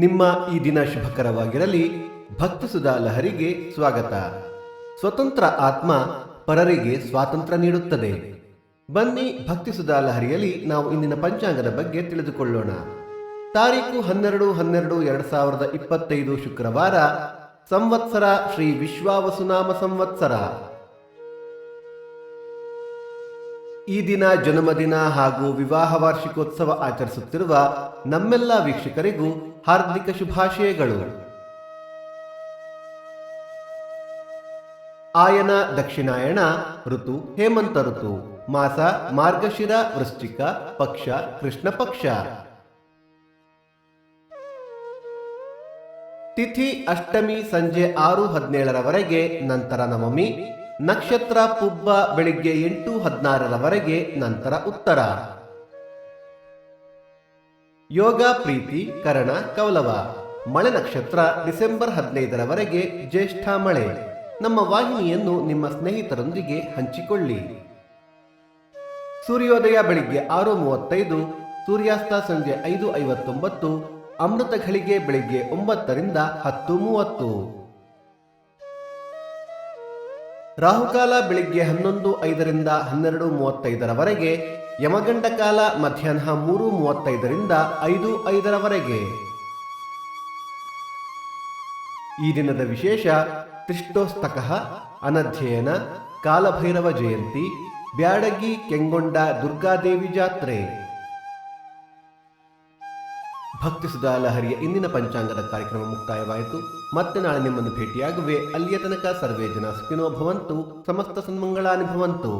ನಿಮ್ಮ ಈ ದಿನ ಶುಭಕರವಾಗಿರಲಿ. ಭಕ್ತಿ ಸುಧಾ ಲಹರಿಗೆ ಸ್ವಾಗತ. ಸ್ವತಂತ್ರ ಆತ್ಮ ಪರರಿಗೆ ಸ್ವಾತಂತ್ರ್ಯ ನೀಡುತ್ತದೆ. ಬನ್ನಿ, ಭಕ್ತಿ ಸುಧಾ ಲಹರಿಯಲ್ಲಿ ನಾವು ಇಂದಿನ ಪಂಚಾಂಗದ ಬಗ್ಗೆ ತಿಳಿದುಕೊಳ್ಳೋಣ. ತಾರೀಕು 12/12/2025 ಶುಕ್ರವಾರ, ಸಂವತ್ಸರ ಶ್ರೀ ವಿಶ್ವಾವಸುನಾಮ ಸಂವತ್ಸರ. ಈ ದಿನ ಜನ್ಮದಿನ ಹಾಗೂ ವಿವಾಹ ವಾರ್ಷಿಕೋತ್ಸವ ಆಚರಿಸುತ್ತಿರುವ ನಮ್ಮೆಲ್ಲ ವೀಕ್ಷಕರಿಗೂ ಹಾರ್ದಿಕ ಶುಭಾಶಯಗಳು. ಆಯನ ದಕ್ಷಿಣಾಯಣ, ಋತು ಹೇಮಂತ ಋತು, ಮಾಸ ಮಾರ್ಗಶಿರ ವೃಶ್ಚಿಕ, ಪಕ್ಷ ಕೃಷ್ಣ ಪಕ್ಷ. ತಿಥಿ ಅಷ್ಟಮಿ ಸಂಜೆ 6:17 ನಂತರ ನವಮಿ. ನಕ್ಷತ್ರ ಪುಬ್ಬ ಬೆಳಿಗ್ಗೆ 8:16 ನಂತರ ಉತ್ತರ. ಯೋಗ ಪ್ರೀತಿ ಕರಣ ಕೌಲವ. ಮಳೆ ನಕ್ಷತ್ರ ಡಿಸೆಂಬರ್ 15 ಜ್ಯೇಷ್ಠ ಮಳೆ. ನಮ್ಮ ವಾಹಿನಿಯನ್ನು ನಿಮ್ಮ ಸ್ನೇಹಿತರೊಂದಿಗೆ ಹಂಚಿಕೊಳ್ಳಿ. ಸೂರ್ಯೋದಯ ಬೆಳಿಗ್ಗೆ 6:35, ಸೂರ್ಯಾಸ್ತ ಸಂಜೆ 5:59, ಅಮೃತ ಘಳಿಗೆ ಬೆಳಿಗ್ಗೆ 9 ರಿಂದ 10:30. ರಾಹುಕಾಲ ಬೆಳಿಗ್ಗೆ 11:05 ರಿಂದ 12:35, ಯಮಗಂಡ ಕಾಲ ಮಧ್ಯಾಹ್ನ 3:35 ರಿಂದ 5:05. ಈ ದಿನದ ವಿಶೇಷ: ತ್ರಿಷ್ಟೋಸ್ತಕಃ, ಅನಧ್ಯಯನ, ಕಾಲಭೈರವ ಜಯಂತಿ, ಬ್ಯಾಡಗಿ ಕೆಂಗೊಂಡ ದುರ್ಗಾದೇವಿ ಜಾತ್ರೆ. ಭಕ್ತಿ ಸುಧಾ ಲಹರಿಯ ಇಂದಿನ ಪಂಚಾಂಗದ ಕಾರ್ಯಕ್ರಮ ಮುಕ್ತಾಯವಾಯಿತು. ಮತ್ತೆ ನಾಳೆ ನಿಮ್ಮನ್ನು ಭೇಟಿಯಾಗುವೆ. ಅಲ್ಲಿಯ ತನಕ ಸರ್ವೇ ಜನ ಸುಖಿನೋ ಭವಂತು, ಸಮಸ್ತ ಸನ್ಮಂಗಳಾನಿ ಭವಂತು.